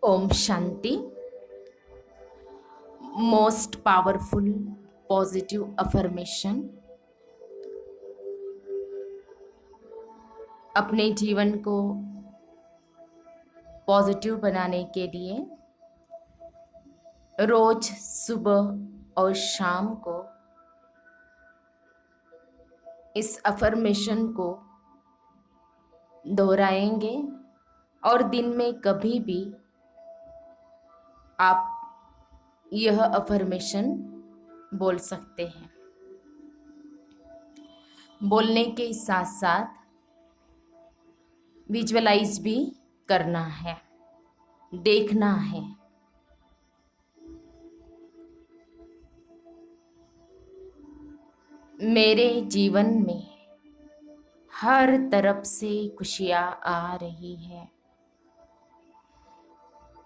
ओम शांति। Most powerful positive affirmation. अपने जीवन को पॉजिटिव बनाने के लिए रोज सुबह और शाम को इस अफर्मेशन को दोहराएंगे और दिन में कभी भी आप यह अफर्मेशन बोल सकते हैं। बोलने के साथ साथ विजुअलाइज भी करना है, देखना है। मेरे जीवन में हर तरफ से खुशियाँ आ रही है।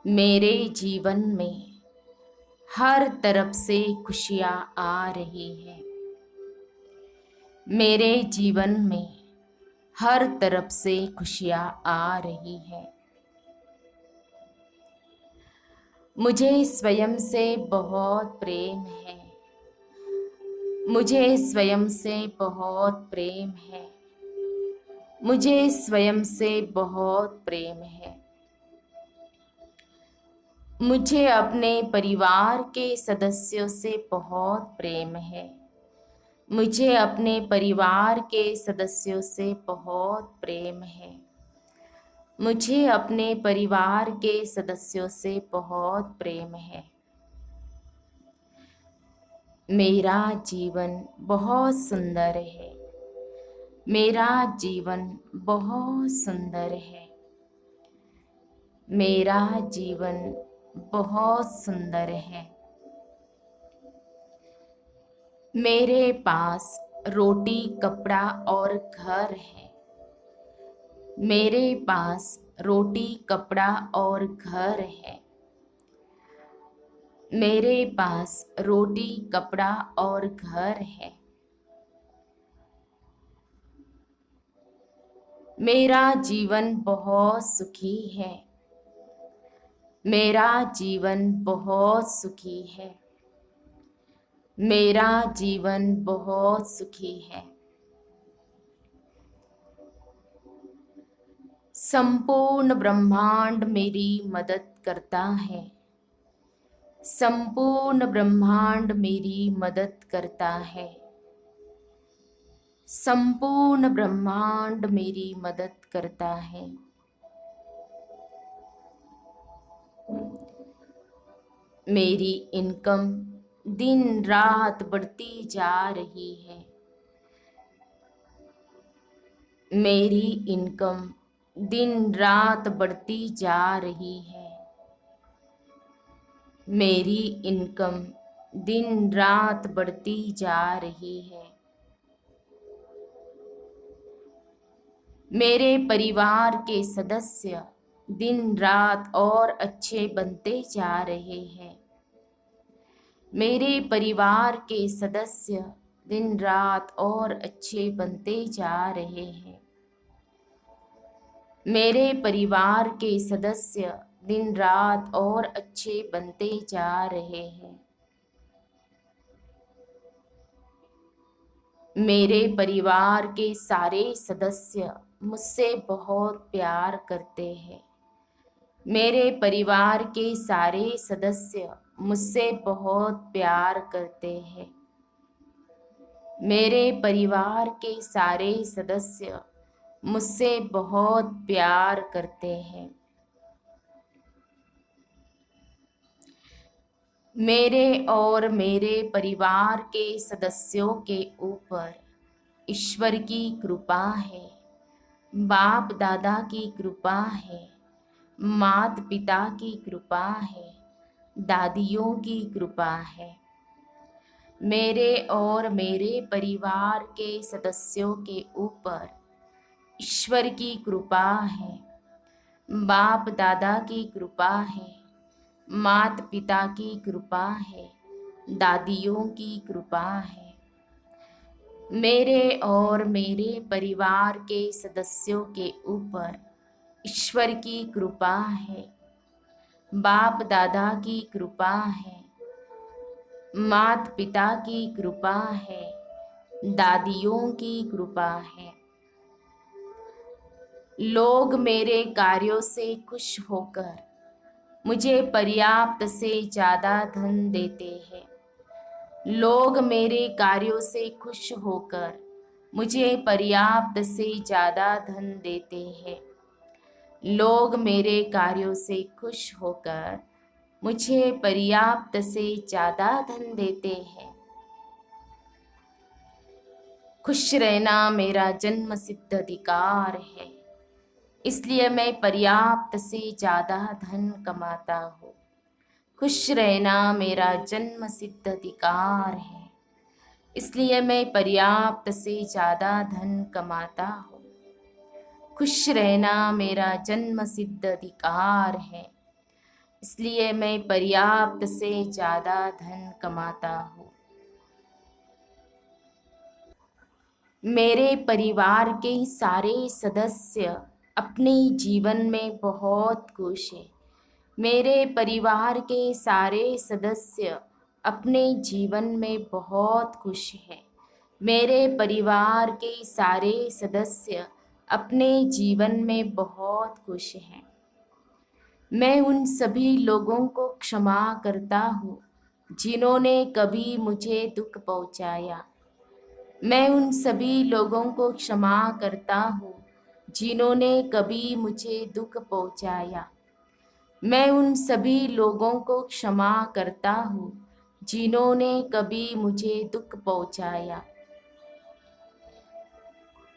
मेरे जीवन में हर तरफ से खुशियाँ आ रही है। मेरे जीवन में हर तरफ से खुशियाँ आ रही है। मुझे स्वयं से बहुत प्रेम है। मुझे स्वयं से बहुत प्रेम है। मुझे स्वयं से बहुत प्रेम है। मुझे अपने परिवार के सदस्यों से बहुत प्रेम है। मुझे अपने परिवार के सदस्यों से बहुत प्रेम है। मुझे अपने परिवार के सदस्यों से बहुत प्रेम है। मेरा जीवन बहुत सुंदर है। मेरा जीवन बहुत सुंदर है। मेरा जीवन बहुत सुंदर है। मेरे पास रोटी, कपड़ा और घर है। मेरे पास रोटी, कपड़ा और घर है। मेरे पास रोटी, कपड़ा और घर है। मेरा जीवन बहुत सुखी है। मेरा जीवन बहुत सुखी है। मेरा जीवन बहुत सुखी है। संपूर्ण ब्रह्मांड मेरी मदद करता है। संपूर्ण ब्रह्मांड मेरी मदद करता है। संपूर्ण ब्रह्मांड मेरी मदद करता है। मेरी इनकम दिन रात बढ़ती जा रही है। मेरी इनकम दिन रात बढ़ती जा रही है। मेरी इनकम दिन रात बढ़ती जा रही है। मेरे परिवार के सदस्य दिन रात और अच्छे बनते जा रहे हैं। मेरे परिवार के सदस्य दिन रात और अच्छे बनते जा रहे हैं। मेरे परिवार के सदस्य दिन रात और अच्छे बनते जा रहे हैं। मेरे परिवार के सारे सदस्य मुझसे बहुत प्यार करते हैं। मेरे परिवार के सारे सदस्य मुझसे बहुत प्यार करते हैं। मेरे परिवार के सारे सदस्य मुझसे बहुत प्यार करते हैं। मेरे और मेरे परिवार के सदस्यों के ऊपर ईश्वर की कृपा है। बाप दादा की कृपा है। माता पिता की कृपा है। दादियों की कृपा है। मेरे और मेरे परिवार के सदस्यों के ऊपर ईश्वर की कृपा है। बाप दादा की कृपा है। माता पिता की कृपा है। दादियों की कृपा है। मेरे और मेरे परिवार के सदस्यों के ऊपर ईश्वर की कृपा है। बाप दादा की कृपा है, माता पिता की कृपा है, दादियों की कृपा है। लोग मेरे कार्यों से खुश होकर मुझे पर्याप्त से ज़्यादा धन देते हैं। लोग मेरे कार्यों से खुश होकर मुझे पर्याप्त से ज़्यादा धन देते हैं। लोग मेरे कार्यों से खुश होकर मुझे पर्याप्त से ज़्यादा धन देते हैं। खुश रहना मेरा जन्म सिद्ध अधिकार है, इसलिए मैं पर्याप्त से ज़्यादा धन कमाता हूँ। खुश रहना मेरा जन्म सिद्ध अधिकार है, इसलिए मैं पर्याप्त से ज़्यादा धन कमाता हूँ। खुश रहना मेरा जन्म सिद्ध अधिकार है, इसलिए मैं पर्याप्त से ज़्यादा धन कमाता हूँ। मेरे परिवार के सारे सदस्य अपने जीवन में बहुत खुश हैं। मेरे परिवार के सारे सदस्य अपने जीवन में बहुत खुश हैं। मेरे परिवार के सारे सदस्य अपने जीवन में बहुत खुश हैं। मैं उन सभी लोगों को क्षमा करता हूँ जिन्होंने कभी मुझे दुख पहुँचाया। मैं उन सभी लोगों को क्षमा करता हूँ जिन्होंने कभी मुझे दुख पहुँचाया। मैं उन सभी लोगों को क्षमा करता हूँ जिन्होंने कभी मुझे दुख पहुँचाया।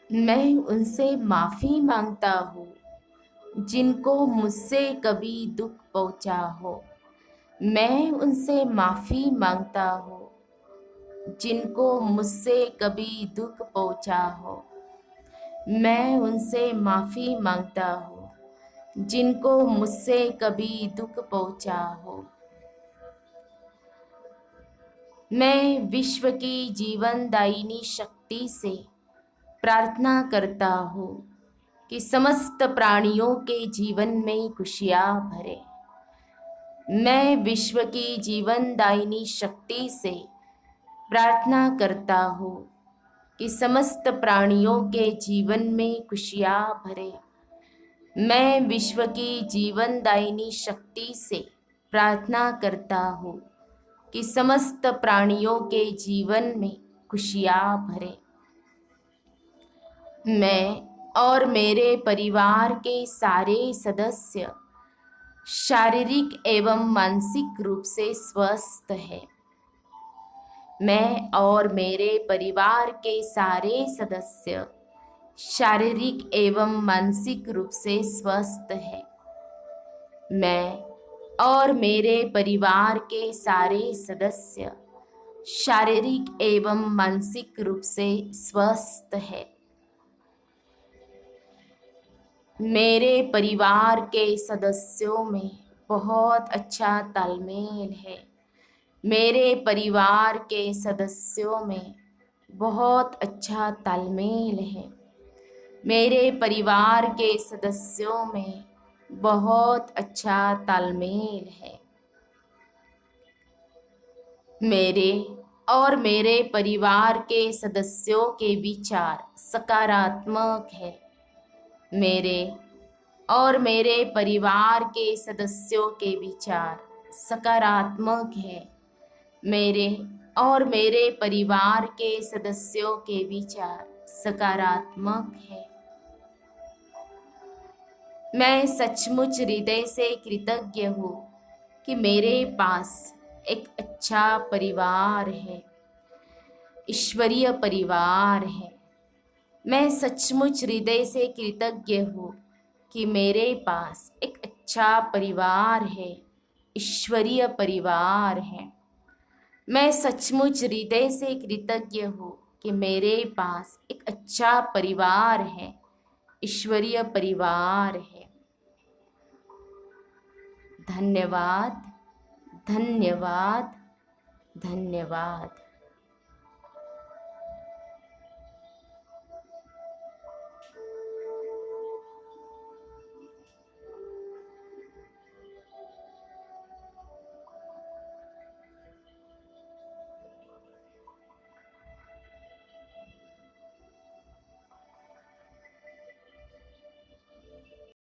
मैं उनसे माफ़ी मांगता हूँ जिनको मुझसे कभी दुख पहुँचा हो। मैं उनसे माफ़ी मांगता हूँ जिनको मुझसे कभी दुख पहुँचा हो। मैं उनसे माफ़ी मांगता हूँ जिनको मुझसे कभी दुख पहुँचा हो। मैं विश्व की जीवनदायिनी शक्ति से प्रार्थना करता हूँ कि समस्त प्राणियों के जीवन में खुशियाँ भरे। मैं विश्व की जीवनदायिनी शक्ति से प्रार्थना करता हूँ कि समस्त प्राणियों के जीवन में खुशियाँ भरे। मैं विश्व की जीवनदायिनी शक्ति से प्रार्थना करता हूँ कि समस्त प्राणियों के जीवन में खुशियाँ भरे। मैं और मेरे परिवार के सारे सदस्य शारीरिक एवं मानसिक रूप से स्वस्थ हैं। मैं और मेरे परिवार के सारे सदस्य शारीरिक एवं मानसिक रूप से स्वस्थ हैं। मैं और मेरे परिवार के सारे सदस्य शारीरिक एवं मानसिक रूप से स्वस्थ हैं। मेरे परिवार के सदस्यों में बहुत अच्छा तालमेल है। मेरे परिवार के सदस्यों में बहुत अच्छा तालमेल है। मेरे परिवार के सदस्यों में बहुत अच्छा तालमेल है। मेरे और मेरे परिवार के सदस्यों के विचार सकारात्मक है। मेरे और मेरे परिवार के सदस्यों के विचार सकारात्मक है। मेरे और मेरे परिवार के सदस्यों के विचार सकारात्मक है। मैं सचमुच हृदय से कृतज्ञ हूँ कि मेरे पास एक अच्छा परिवार है, ईश्वरीय परिवार है। मैं सचमुच हृदय से कृतज्ञ हूँ कि मेरे पास एक अच्छा परिवार है, ईश्वरीय परिवार है। मैं सचमुच हृदय से कृतज्ञ हूँ कि मेरे पास एक अच्छा परिवार है, ईश्वरीय परिवार है। धन्यवाद, धन्यवाद, धन्यवाद।